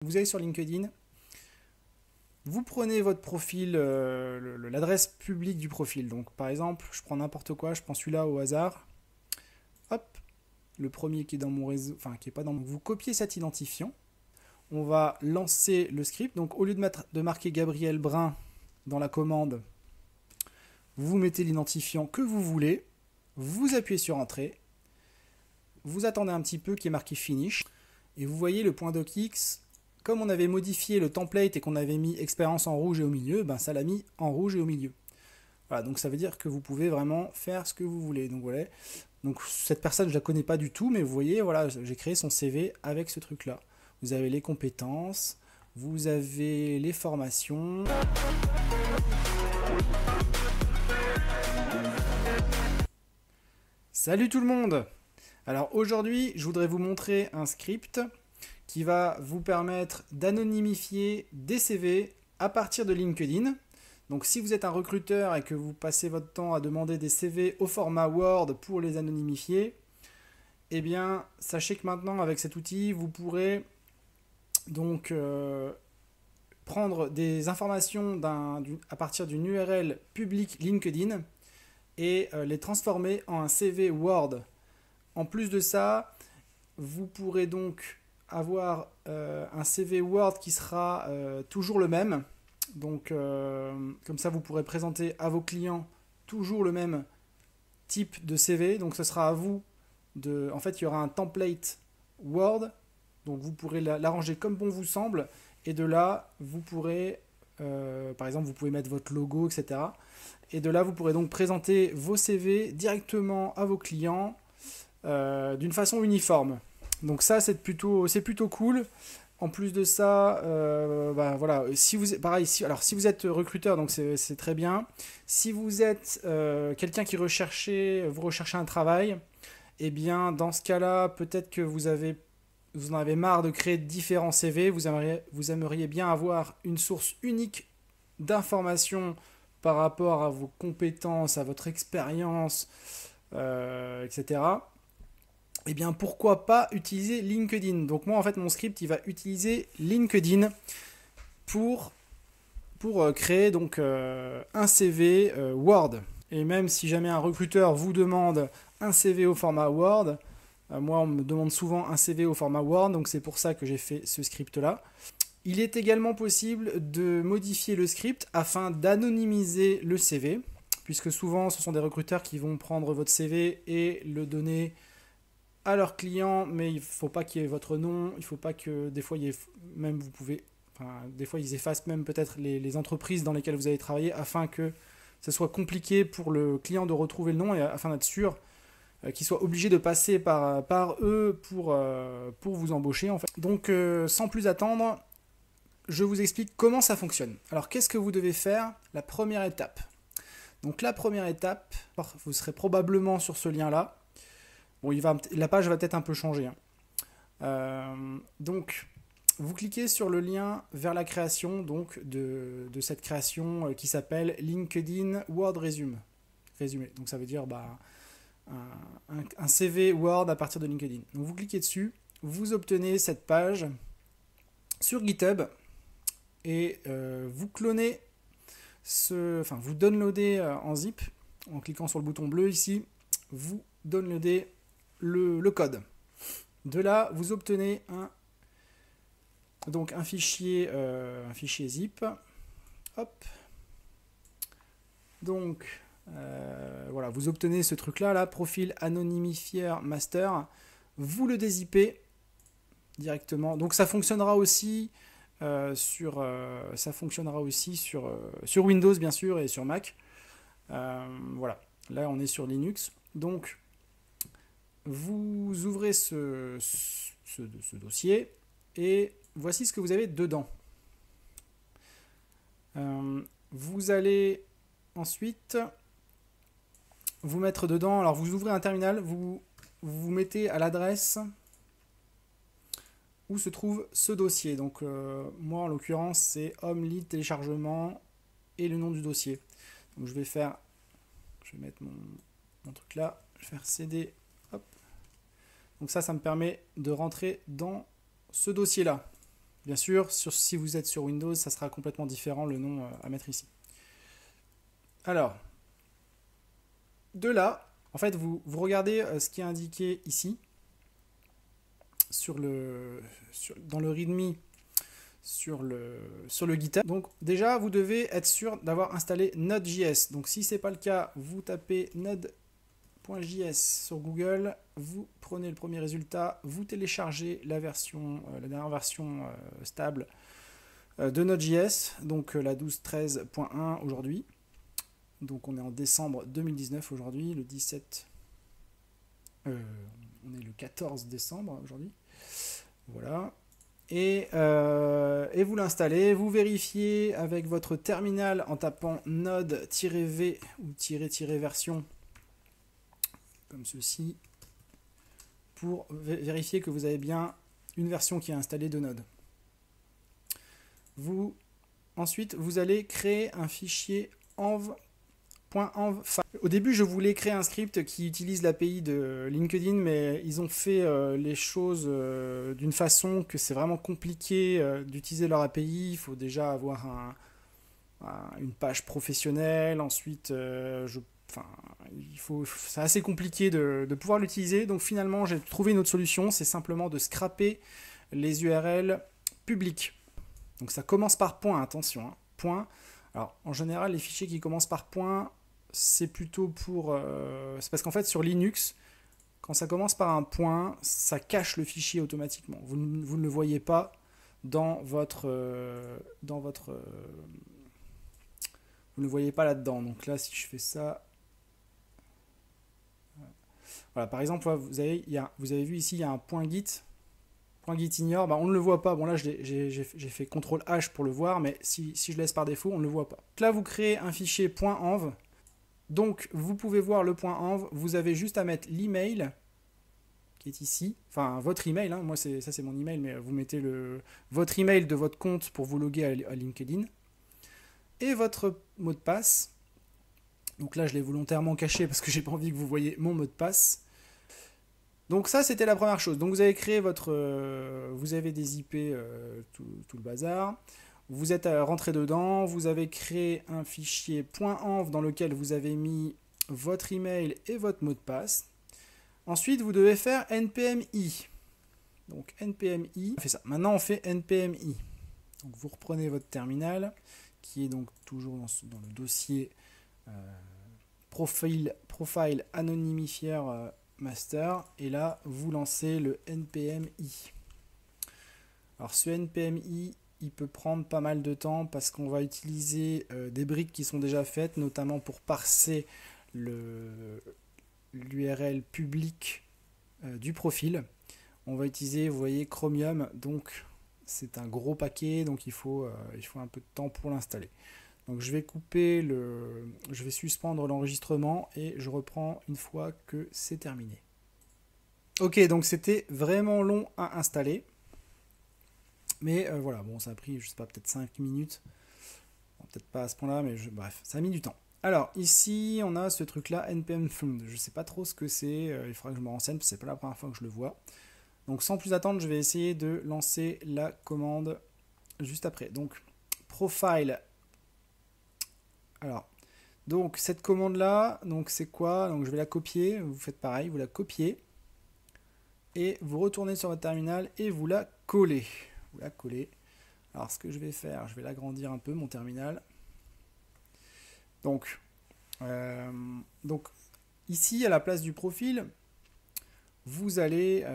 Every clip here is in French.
Vous allez sur LinkedIn, vous prenez votre profil, l'adresse publique du profil. Donc par exemple, je prends n'importe quoi, je prends celui-là au hasard. Hop, le premier qui est dans mon réseau, enfin qui est pas dans mon... Vous copiez cet identifiant. On va lancer le script. Donc au lieu de marquer Gabriel Brun dans la commande, vous mettez l'identifiant que vous voulez. Vous appuyez sur Entrée. Vous attendez un petit peu qui est marqué Finish. Et vous voyez le point docx. Comme on avait modifié le template et qu'on avait mis expérience en rouge et au milieu, ben ça l'a mis en rouge et au milieu. Voilà, donc ça veut dire que vous pouvez vraiment faire ce que vous voulez. Donc voilà. Donc cette personne, je la connais pas du tout, mais vous voyez, voilà, j'ai créé son CV avec ce truc-là. Vous avez les compétences, vous avez les formations. Salut tout le monde! Alors aujourd'hui, je voudrais vous montrer un script qui va vous permettre d'anonymifier des CV à partir de LinkedIn. Donc si vous êtes un recruteur et que vous passez votre temps à demander des CV au format Word pour les anonymifier, eh bien sachez que maintenant avec cet outil, vous pourrez donc prendre des informations à partir d'une URL publique LinkedIn et les transformer en un CV Word. En plus de ça, vous pourrez donc avoir un CV Word qui sera toujours le même. Donc comme ça, vous pourrez présenter à vos clients toujours le même type de CV. Donc ce sera à vous de... En fait, il y aura un template Word. Donc vous pourrez l'arranger comme bon vous semble. Et de là, vous pourrez... par exemple, vous pouvez mettre votre logo, etc. Et de là, vous pourrez donc présenter vos CV directement à vos clients d'une façon uniforme. Donc ça, c'est plutôt cool. En plus de ça, bah, voilà, si vous, pareil, si vous êtes recruteur, donc c'est très bien. Si vous êtes quelqu'un qui vous recherchez un travail, eh bien, dans ce cas-là, peut-être que vous en avez marre de créer différents CV, vous aimeriez bien avoir une source unique d'informations par rapport à vos compétences, à votre expérience, etc. Eh bien pourquoi pas utiliser LinkedIn. Donc moi en fait mon script il va utiliser LinkedIn pour créer donc un CV Word. Et même si jamais un recruteur vous demande un CV au format Word, moi on me demande souvent un CV au format Word, donc c'est pour ça que j'ai fait ce script là. Il est également possible de modifier le script afin d'anonymiser le CV, puisque souvent ce sont des recruteurs qui vont prendre votre CV et le donner à leurs clients, mais il ne faut pas qu'il y ait votre nom, il ne faut pas que des fois il y ait, même vous pouvez, enfin, des fois ils effacent même peut-être les entreprises dans lesquelles vous avez travaillé afin que ce soit compliqué pour le client de retrouver le nom et afin d'être sûr qu'il soit obligé de passer par eux pour vous embaucher en fait. Donc sans plus attendre, je vous explique comment ça fonctionne. Alors qu'est-ce que vous devez faire? La première étape. Donc la première étape, vous serez probablement sur ce lien là. Bon, la page va peut-être un peu changer. Donc, vous cliquez sur le lien vers la création donc, de cette création qui s'appelle LinkedIn Word Resume. Résumé. Donc, ça veut dire un CV Word à partir de LinkedIn. Donc, vous cliquez dessus, vous obtenez cette page sur GitHub et vous clonez vous downloadez en zip en cliquant sur le bouton bleu ici. Vous downloadez le code. De là, vous obtenez un fichier zip. Hop. Donc, voilà, vous obtenez ce truc-là, profil anonymifier master. Vous le dézippez directement. Donc, ça fonctionnera aussi sur Windows, bien sûr, et sur Mac. Voilà. Là, on est sur Linux. Donc, vous ouvrez ce dossier et voici ce que vous avez dedans. Vous allez ensuite vous mettre dedans. Alors vous ouvrez un terminal, vous mettez à l'adresse où se trouve ce dossier. Donc moi en l'occurrence c'est home lead téléchargement et le nom du dossier. Donc je vais mettre mon truc là, je vais faire cd. Donc ça me permet de rentrer dans ce dossier-là. Bien sûr, si vous êtes sur Windows, ça sera complètement différent le nom à mettre ici. Alors, de là, en fait, vous regardez ce qui est indiqué ici, dans le README, sur le GitHub. Donc déjà, vous devez être sûr d'avoir installé Node.js. Donc si ce n'est pas le cas, vous tapez node.js sur Google, vous prenez le premier résultat, vous téléchargez la dernière version stable de Node.js, donc la 12.13.1 aujourd'hui. Donc on est en décembre 2019 aujourd'hui, le 17... on est le 14 décembre aujourd'hui. Voilà. Et vous l'installez, vous vérifiez avec votre terminal en tapant node-v ou --version comme ceci pour vérifier que vous avez bien une version qui est installée de Node. Ensuite, vous allez créer un fichier env. Au début, je voulais créer un script qui utilise l'API de LinkedIn, mais ils ont fait les choses d'une façon que c'est vraiment compliqué d'utiliser leur API. Il faut déjà avoir une page professionnelle. Ensuite, c'est assez compliqué de pouvoir l'utiliser. Donc finalement, j'ai trouvé une autre solution. C'est simplement de scraper les URL publiques. Donc ça commence par point, attention. Hein, point. Alors en général, les fichiers qui commencent par point, c'est plutôt pour... c'est parce qu'en fait, sur Linux, quand ça commence par un point, ça cache le fichier automatiquement. Vous ne le voyez pas dans votre... vous ne le voyez pas là-dedans. Donc là, si je fais ça... Voilà, par exemple, vous avez vu ici, il y a un point Git. Point Git ignore, on ne le voit pas. Bon là, j'ai fait CTRL-H pour le voir, mais si je laisse par défaut, on ne le voit pas. Donc là, vous créez un fichier .env. Donc, vous pouvez voir le point .env, vous avez juste à mettre l'email qui est ici, enfin votre email, hein. Moi ça c'est mon email, mais vous mettez votre email de votre compte pour vous loguer à LinkedIn, et votre mot de passe. Donc là je l'ai volontairement caché parce que j'ai pas envie que vous voyez mon mot de passe. Donc ça c'était la première chose. Donc vous avez créé vous avez des IP, tout le bazar. Vous êtes rentré dedans, vous avez créé un fichier .env dans lequel vous avez mis votre email et votre mot de passe. Ensuite, vous devez faire npm-i. Donc npm-i, on fait ça. Maintenant, on fait npm-i. Donc vous reprenez votre terminal, qui est donc toujours dans le dossier profile anonymifier master, et là, vous lancez le npm-i. Alors ce npm-i, il peut prendre pas mal de temps parce qu'on va utiliser des briques qui sont déjà faites, notamment pour parser l'URL public du profil. On va utiliser, vous voyez, Chromium, donc c'est un gros paquet, donc il faut un peu de temps pour l'installer. Donc je vais je vais suspendre l'enregistrement et je reprends une fois que c'est terminé. Ok, donc c'était vraiment long à installer. Mais voilà, bon, ça a pris, je sais pas, peut-être 5 minutes. Bon, peut-être pas à ce point-là, mais bref, ça a mis du temps. Alors, ici, on a ce truc-là, npm found. Je sais pas trop ce que c'est, il faudra que je me renseigne, parce que c'est pas la première fois que je le vois. Donc, sans plus attendre, je vais essayer de lancer la commande juste après. Donc, profile. Alors, donc, cette commande-là, donc c'est quoi? Donc, je vais la copier, vous faites pareil, vous la copiez, et vous retournez sur votre terminal, et vous la collez. Vous la collez. Alors ce que je vais faire, je vais l'agrandir un peu mon terminal. Donc ici à la place du profil, vous allez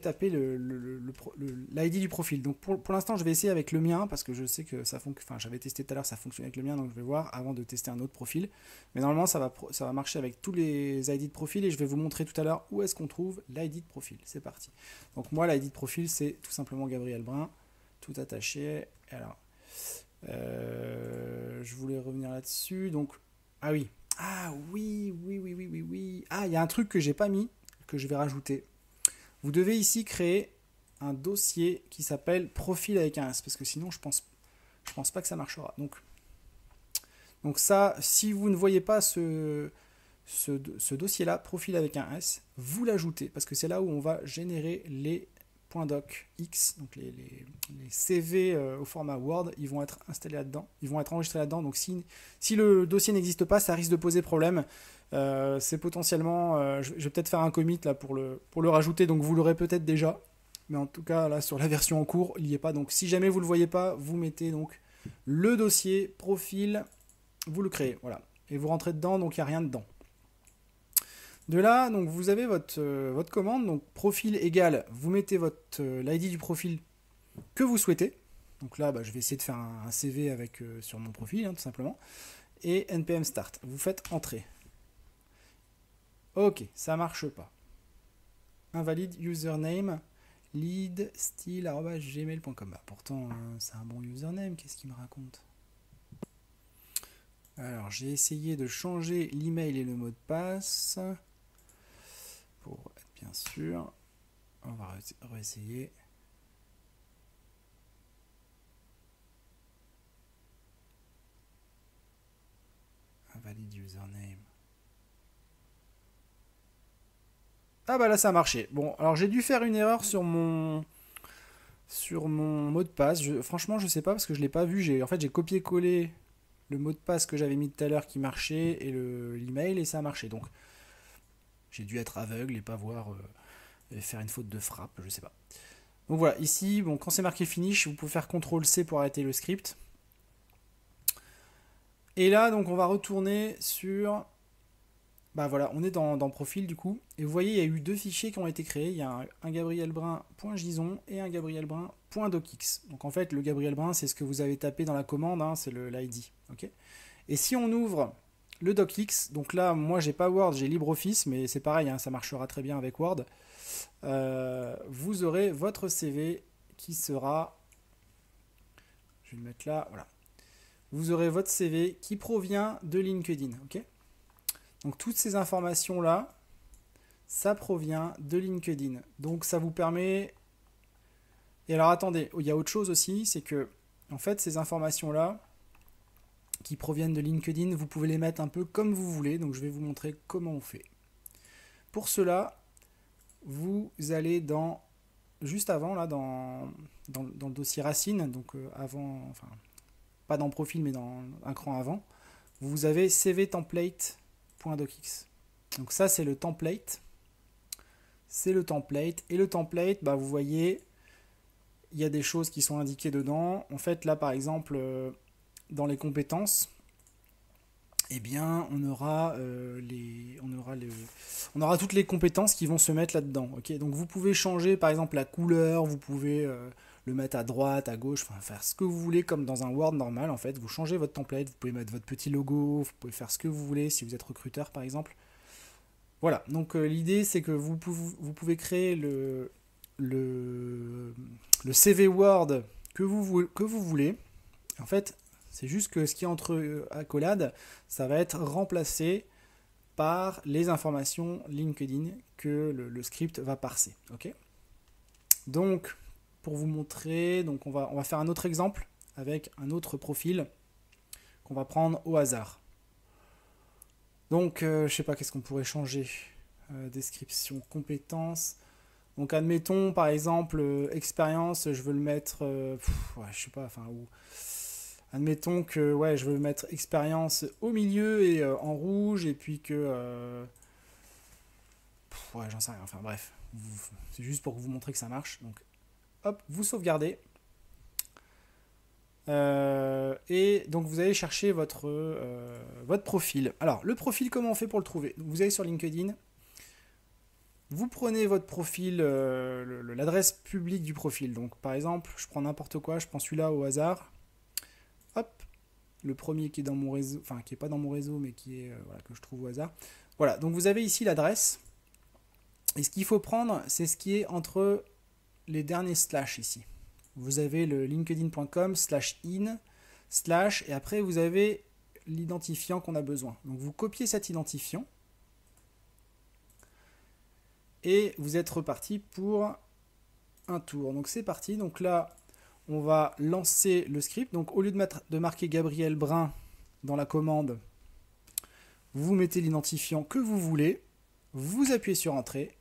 taper l'ID du profil. Donc pour l'instant je vais essayer avec le mien parce que je sais que ça fonctionne. Enfin j'avais testé tout à l'heure, ça fonctionne avec le mien, donc je vais voir avant de tester un autre profil. Mais normalement ça va marcher avec tous les ID de profil et je vais vous montrer tout à l'heure où est-ce qu'on trouve l'ID de profil. C'est parti. Donc moi l'ID de profil c'est tout simplement Gabriel Brun, tout attaché. Alors je voulais revenir là-dessus. Donc ah oui, ah il y a un truc que j'ai pas mis, que je vais rajouter. Vous devez ici créer un dossier qui s'appelle profil avec un S, parce que sinon je pense pas que ça marchera. Donc ça, si vous ne voyez pas ce dossier là, profil avec un S, vous l'ajoutez, parce que c'est là où on va générer les .docx, donc les CV au format Word, ils vont être installés là-dedans, ils vont être enregistrés là-dedans. Donc si le dossier n'existe pas, ça risque de poser problème. C'est potentiellement, je vais peut-être faire un commit là pour le rajouter, donc vous l'aurez peut-être déjà. Mais en tout cas, là, sur la version en cours, il n'y est pas. Donc si jamais vous ne le voyez pas, vous mettez donc le dossier, profil, vous le créez, voilà. Et vous rentrez dedans, donc il n'y a rien dedans. De là, donc vous avez votre commande, donc profil égale, vous mettez l'ID du profil que vous souhaitez. Donc là, je vais essayer de faire un CV sur mon profil, tout simplement. Et npm start, vous faites entrer. Ok, ça marche pas. Invalide username leadstyle@gmail.com. Pourtant, c'est un bon username, qu'est-ce qu'il me raconte? Alors, j'ai essayé de changer l'email et le mot de passe. Pour être bien sûr, on va réessayer. Invalide username. Ah bah là ça a marché. Bon, alors j'ai dû faire une erreur sur mon mot de passe. Franchement, je sais pas parce que je l'ai pas vu. En fait, j'ai copié-collé le mot de passe que j'avais mis tout à l'heure qui marchait et l'email et ça a marché. Donc j'ai dû être aveugle et pas voir et faire une faute de frappe, je sais pas. Donc voilà, ici, bon, quand c'est marqué finish, vous pouvez faire CTRL-C pour arrêter le script. Et là, donc on va retourner sur... Bah voilà, on est dans profil du coup. Et vous voyez, il y a eu deux fichiers qui ont été créés. Il y a un gabrielbrun.json et un gabrielbrun.docx. Donc en fait, le gabrielbrun, c'est ce que vous avez tapé dans la commande, hein, c'est l'ID. Okay, et si on ouvre le docx, donc là, moi, j'ai pas Word, j'ai LibreOffice, mais c'est pareil, hein, ça marchera très bien avec Word. Vous aurez votre CV qui sera... Je vais le mettre là, voilà. Vous aurez votre CV qui provient de LinkedIn, ok ? Donc toutes ces informations-là, ça provient de LinkedIn. Donc ça vous permet... Et alors attendez, il y a autre chose aussi, c'est que en fait ces informations-là qui proviennent de LinkedIn, vous pouvez les mettre un peu comme vous voulez. Donc je vais vous montrer comment on fait. Pour cela, vous allez juste avant, là, dans le dossier racine, donc avant, enfin pas dans profil mais dans un cran avant, vous avez CV template. .docx. Donc ça c'est le template. C'est le template. Et le template, vous voyez, il y a des choses qui sont indiquées dedans. En fait, là par exemple, dans les compétences, eh bien, on aura toutes les compétences qui vont se mettre là-dedans. Okay, donc vous pouvez changer par exemple la couleur, vous pouvez le mettre à droite, à gauche, enfin faire ce que vous voulez comme dans un Word normal en fait. Vous changez votre template, vous pouvez mettre votre petit logo, vous pouvez faire ce que vous voulez si vous êtes recruteur par exemple. Voilà, donc l'idée c'est que vous pouvez créer le CV Word que vous voulez. En fait, c'est juste que ce qui est entre accolades, ça va être remplacé par les informations LinkedIn que le script va parser. Okay, donc, pour vous montrer, donc on va faire un autre exemple avec un autre profil qu'on va prendre au hasard. Donc, je sais pas, qu'est-ce qu'on pourrait changer. Description, compétences. Donc, admettons, par exemple, expérience, je veux le mettre, je sais pas, enfin, où... Admettons que je veux mettre expérience au milieu et en rouge, et puis que... j'en sais rien, enfin bref. C'est juste pour vous montrer que ça marche. Donc, hop, vous sauvegardez. Et donc, vous allez chercher votre profil. Alors, le profil, comment on fait pour le trouver? Donc, vous allez sur LinkedIn. Vous prenez votre profil, l'adresse publique du profil. Donc, par exemple, je prends n'importe quoi, je prends celui-là au hasard. Hop, le premier qui est dans mon réseau, enfin qui est pas dans mon réseau, mais qui est que je trouve au hasard. Voilà, donc vous avez ici l'adresse. Et ce qu'il faut prendre, c'est ce qui est entre les derniers slash ici. Vous avez le linkedin.com/in/ et après vous avez l'identifiant qu'on a besoin. Donc vous copiez cet identifiant et vous êtes reparti pour un tour. Donc c'est parti. Donc là, on va lancer le script. Donc au lieu de marquer Gabriel Brun dans la commande, vous mettez l'identifiant que vous voulez, vous appuyez sur Entrée,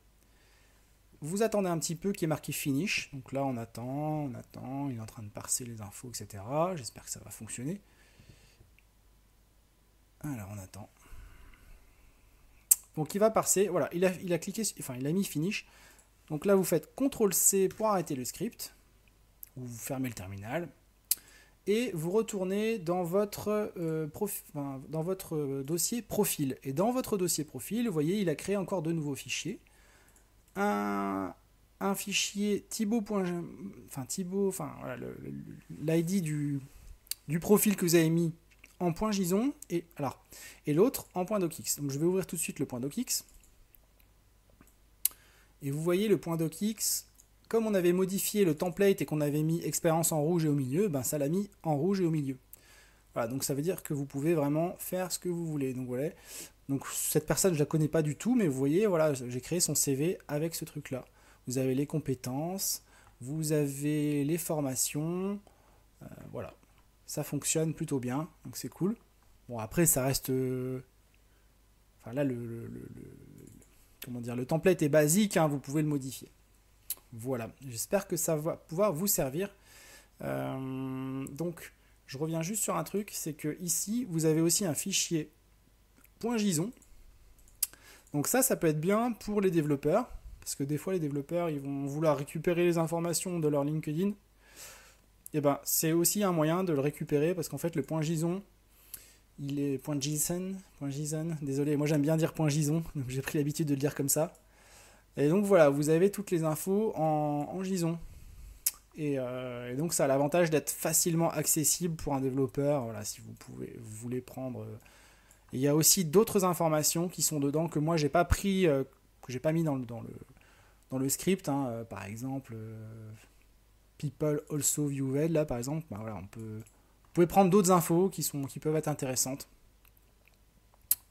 vous attendez un petit peu qu'il y ait marqué finish. Donc là, on attend, il est en train de parser les infos, etc. J'espère que ça va fonctionner. Alors, on attend. Donc, il va parser. Voilà, il a cliqué, enfin, il a mis finish. Donc là, vous faites CTRL-C pour arrêter le script. Ou vous fermez le terminal. Et vous retournez dans votre, dossier profil. Et dans votre dossier profil, vous voyez, il a créé encore deux nouveaux fichiers. Un fichier Thibaut, voilà, l'ID du profil que vous avez mis en .json et l'autre en .docx. Donc je vais ouvrir tout de suite le .docx. Et vous voyez le .docx, comme on avait modifié le template et qu'on avait mis expérience en rouge et au milieu, ben ça l'a mis en rouge et au milieu. Voilà, donc ça veut dire que vous pouvez vraiment faire ce que vous voulez. Donc voilà. Donc cette personne, je la connais pas du tout, mais vous voyez, voilà, j'ai créé son CV avec ce truc-là. Vous avez les compétences, vous avez les formations, voilà. Ça fonctionne plutôt bien, donc c'est cool. Bon, après, ça reste... Enfin là, comment dire, le template est basique, hein, vous pouvez le modifier. Voilà, j'espère que ça va pouvoir vous servir. Donc, je reviens juste sur un truc, c'est que ici, vous avez aussi un fichier .json. Donc ça peut être bien pour les développeurs, parce que des fois, les développeurs, ils vont vouloir récupérer les informations de leur LinkedIn. Et ben, c'est aussi un moyen de le récupérer, parce qu'en fait, le .json, il est .json, désolé, moi j'aime bien dire .json, donc j'ai pris l'habitude de le dire comme ça. Et donc voilà, vous avez toutes les infos en JSON. Et donc ça a l'avantage d'être facilement accessible pour un développeur, voilà, si vous voulez prendre... Il y a aussi d'autres informations qui sont dedans que moi j'ai pas pris, que j'ai pas mis dans le script, hein, par exemple people also viewed, là par exemple, bah, voilà, vous pouvez prendre d'autres infos qui peuvent être intéressantes.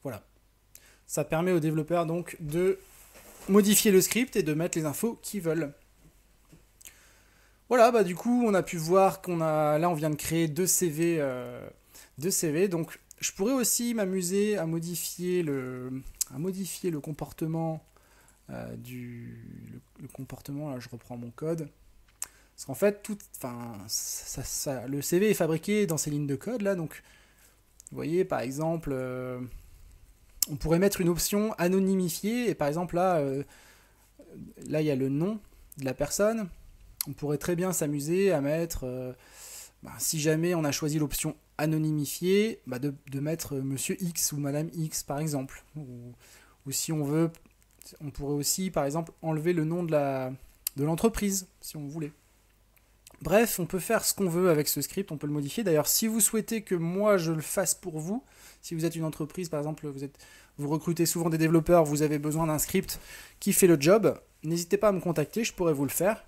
Voilà. Ça permet aux développeurs donc de modifier le script et de mettre les infos qu'ils veulent. Voilà, bah du coup on a pu voir là on vient de créer deux CV, donc je pourrais aussi m'amuser à modifier le comportement le comportement, là je reprends mon code. Parce qu'en fait, le CV est fabriqué dans ces lignes de code là, donc vous voyez par exemple, on pourrait mettre une option anonymifiée, et par exemple là il y a le nom de la personne. On pourrait très bien s'amuser à mettre, si jamais on a choisi l'option anonymifiée, de mettre Monsieur X ou Madame X par exemple. Ou si on veut, on pourrait aussi par exemple enlever le nom de l'entreprise si on voulait. Bref, on peut faire ce qu'on veut avec ce script, on peut le modifier. D'ailleurs, si vous souhaitez que moi je le fasse pour vous, si vous êtes une entreprise par exemple, vous recrutez souvent des développeurs, vous avez besoin d'un script qui fait le job, n'hésitez pas à me contacter, je pourrais vous le faire.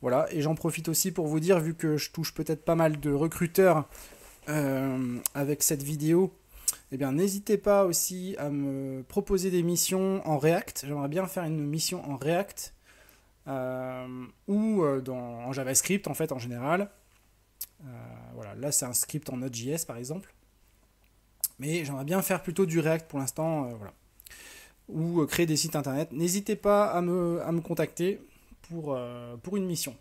Voilà, et j'en profite aussi pour vous dire, vu que je touche peut-être pas mal de recruteurs avec cette vidéo, eh bien n'hésitez pas aussi à me proposer des missions en React. J'aimerais bien faire une mission en React ou en JavaScript en fait en général. Voilà, là c'est un script en Node.js par exemple. Mais j'aimerais bien faire plutôt du React pour l'instant, voilà. Ou créer des sites internet. N'hésitez pas à me contacter pour une mission.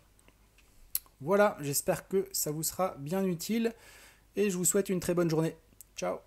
Voilà, j'espère que ça vous sera bien utile et je vous souhaite une très bonne journée. Ciao!